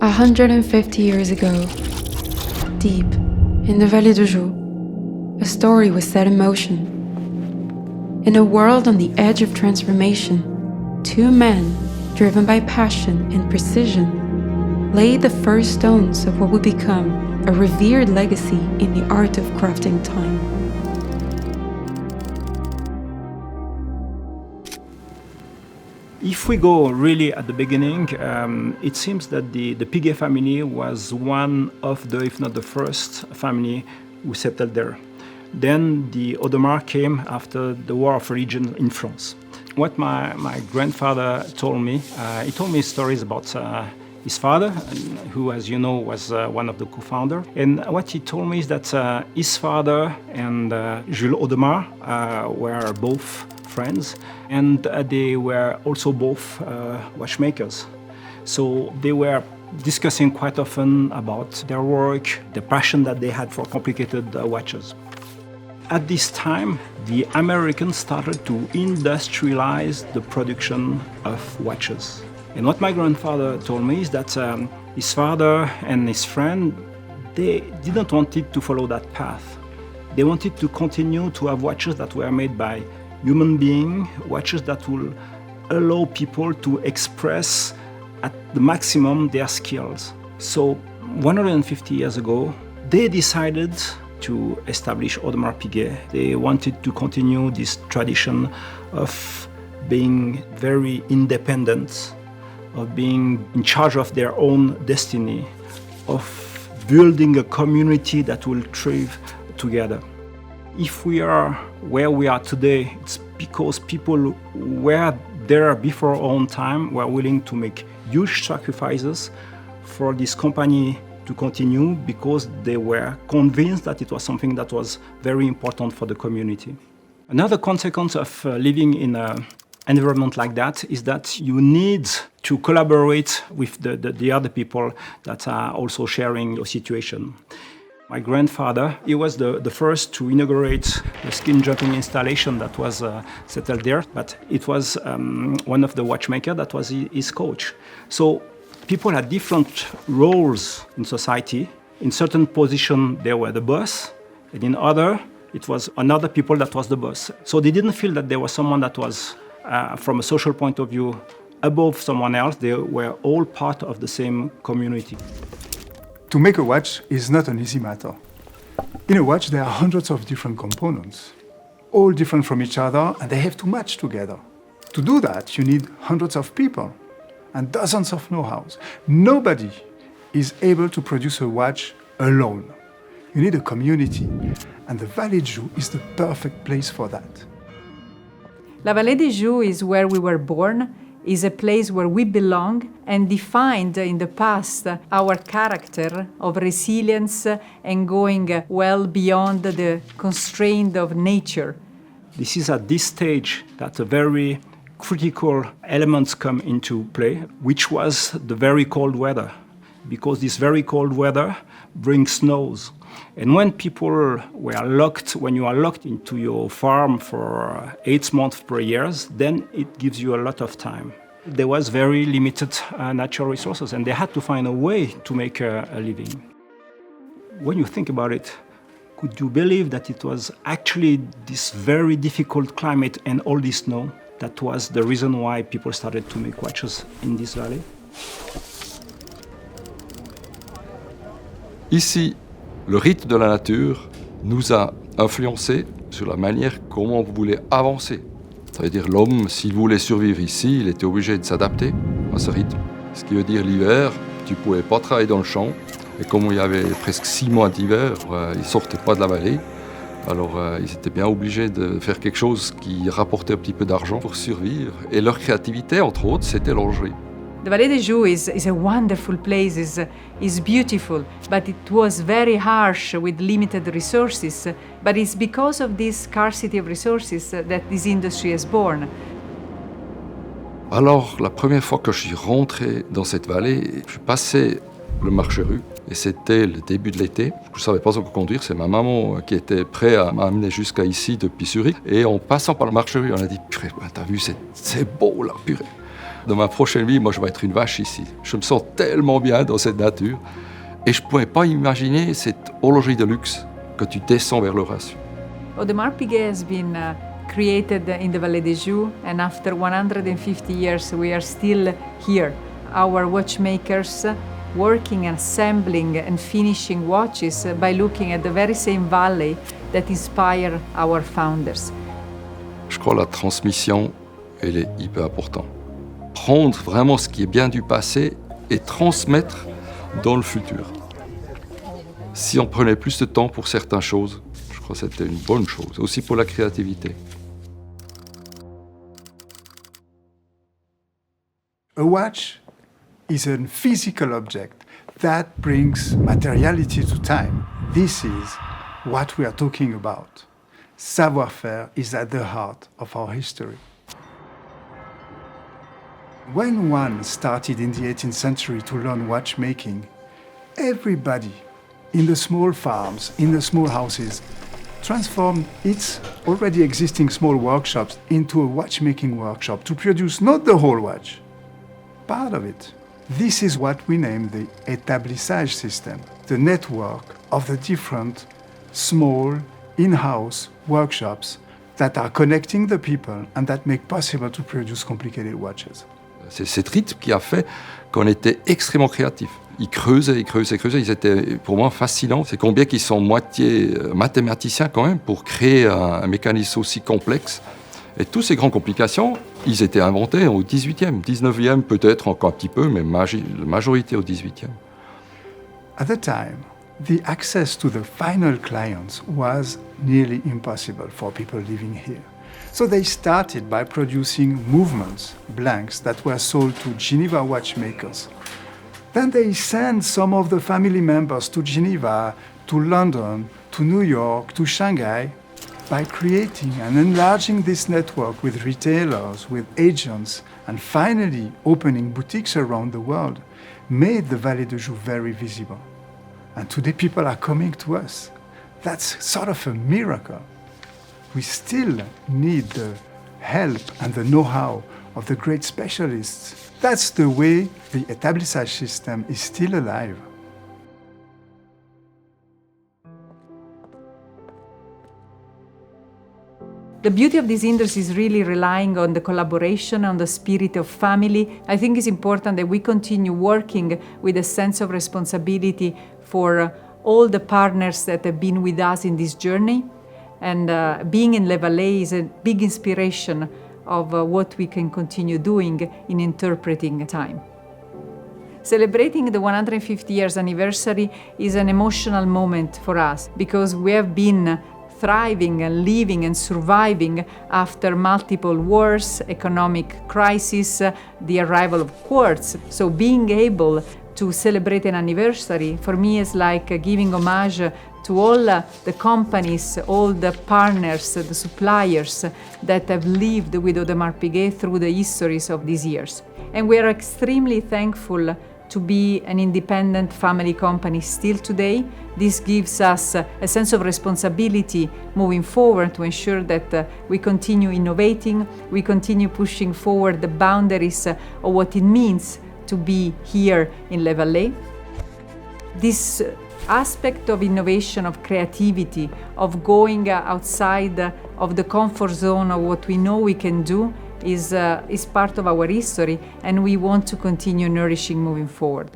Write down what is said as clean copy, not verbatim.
150 years ago, deep in the Vallée de Joux, a story was set in motion. In a world on the edge of transformation, two men, driven by passion and precision, laid the first stones of what would become a revered legacy in the art of crafting time. If we go really at the beginning, it seems that the Piguet family was one of the, if not the first family who settled there. Then the Audemars came after the War of Religion in France. What my grandfather told me, he told me stories about his father, who, as you know, was one of the co-founders. And what he told me is that his father and Jules Audemars were both friends, and they were also both watchmakers. So they were discussing quite often about their work, the passion that they had for complicated watches. At this time, the Americans started to industrialize the production of watches. And what my grandfather told me is that his father and his friend, they didn't want it to follow that path. They wanted to continue to have watches that were made by human beings, watches that will allow people to express at the maximum their skills. So 150 years ago, they decided to establish Audemars Piguet. They wanted to continue this tradition of being very independent, of being in charge of their own destiny, of building a community that will thrive together. If we are where we are today, it's because people who were there before our own time were willing to make huge sacrifices for this company to continue because they were convinced that it was something that was very important for the community. Another consequence of living in an environment like that is that you need to collaborate with the other people that are also sharing your situation. My grandfather, he was the first to inaugurate the skin jumping installation that was settled there, but it was one of the watchmakers that was his coach. So people had different roles in society. In certain position, they were the boss, and in other, it was another people that was the boss. So they didn't feel that there was someone that was, from a social point of view, above someone else. They were all part of the same community. To make a watch is not an easy matter. In a watch, there are hundreds of different components, all different from each other, and they have to match together. To do that, you need hundreds of people and dozens of know-hows. Nobody is able to produce a watch alone. You need a community, and the Vallée de Joux is the perfect place for that. La Vallée de Joux is where we were born, is a place where we belong and defined in the past our character of resilience and going well beyond the constraint of nature. This is at this stage that a very critical elements come into play, which was the very cold weather, because this very cold weather brings snows. And when people were locked, when you are locked into your farm for 8 months per year, then it gives you a lot of time. There was very limited natural resources, and they had to find a way to make a living. When you think about it, could you believe that it was actually this very difficult climate and all this snow that was the reason why people started to make watches in this valley? Ici, le rythme de la nature nous a influencé sur la manière comment on voulait avancer. Ça veut dire l'homme, s'il voulait survivre ici, il était obligé de s'adapter à ce rythme. Ce qui veut dire l'hiver, tu ne pouvais pas travailler dans le champ. Et comme il y avait presque 6 mois d'hiver, ils ne sortaient pas de la vallée. Alors ils étaient bien obligés de faire quelque chose qui rapportait un petit peu d'argent pour survivre. Et leur créativité, entre autres, c'était l'horlogerie. The Vallée de Joux is a wonderful place, is beautiful, but it was very harsh with limited resources. But it's because of this scarcity of resources that this industry is born. Alors, la première fois que je suis rentré dans cette vallée, je passais le marché-rue et c'était le début de l'été. Je ne savais pas encore conduire, c'est ma maman qui était prête à m'amener jusqu'à ici depuis Zurich. Et en passant par le marché-rue, on a dit « Purée, t'as vu, c'est beau là, purée !» Dans ma prochaine vie, moi, je vais être une vache ici. Je me sens tellement bien dans cette nature. Et je ne pouvais pas imaginer cette horlogerie de luxe que tu descends vers l'Horatio. Audemars Piguet has been created in the Vallée des Joux, and after 150 years we are still here. Our watchmakers working and assembling and finishing watches by looking at the very same valley that inspired our founders. Je crois que la transmission, elle est hyper importante. Prendre vraiment ce qui est bien du passé et transmettre dans le futur. Si on prenait plus de temps pour certaines choses, je crois que c'était une bonne chose, aussi pour la créativité. A watch is a physical object that brings materiality to time. This is what we are talking about. Savoir-faire is at the heart of our history. When one started in the 18th century to learn watchmaking, everybody in the small farms, in the small houses, transformed its already existing small workshops into a watchmaking workshop to produce not the whole watch, part of it. This is what we name the établissage system, the network of the different small in-house workshops that are connecting the people and that make possible to produce complicated watches. C'est cet rythme qui a fait qu'on était extrêmement créatifs. Ils creusaient, ils creusaient, ils creusaient. Ils étaient pour moi fascinants. C'est combien qu'ils sont moitié mathématiciens quand même pour créer un mécanisme aussi complexe. Et toutes ces grandes complications, ils étaient inventés au 18e, 19e peut-être encore un petit peu, mais la majorité au 18e. At the time, the access to the final clients was nearly impossible for people living here. So they started by producing movements, blanks, that were sold to Geneva watchmakers. Then they sent some of the family members to Geneva, to London, to New York, to Shanghai. By creating and enlarging this network with retailers, with agents, and finally opening boutiques around the world, made the Vallée de Joux very visible. And today people are coming to us. That's sort of a miracle. We still need the help and the know-how of the great specialists. That's the way the établissage system is still alive. The beauty of this industry is really relying on the collaboration, on the spirit of family. I think it's important that we continue working with a sense of responsibility for all the partners that have been with us in this journey. And being in Le Vallée is a big inspiration of what we can continue doing in interpreting time. Celebrating the 150 years anniversary is an emotional moment for us because we have been thriving and living and surviving after multiple wars, economic crisis, the arrival of quartz. So being able to celebrate an anniversary for me is like giving homage to all the companies, all the partners, the suppliers that have lived with Audemars Piguet through the histories of these years. And we are extremely thankful to be an independent family company still today. This gives us a sense of responsibility moving forward to ensure that we continue innovating, we continue pushing forward the boundaries of what it means to be here in Le Vallée. This aspect of innovation, of creativity, of going outside of the comfort zone of what we know we can do is part of our history, and we want to continue nourishing moving forward.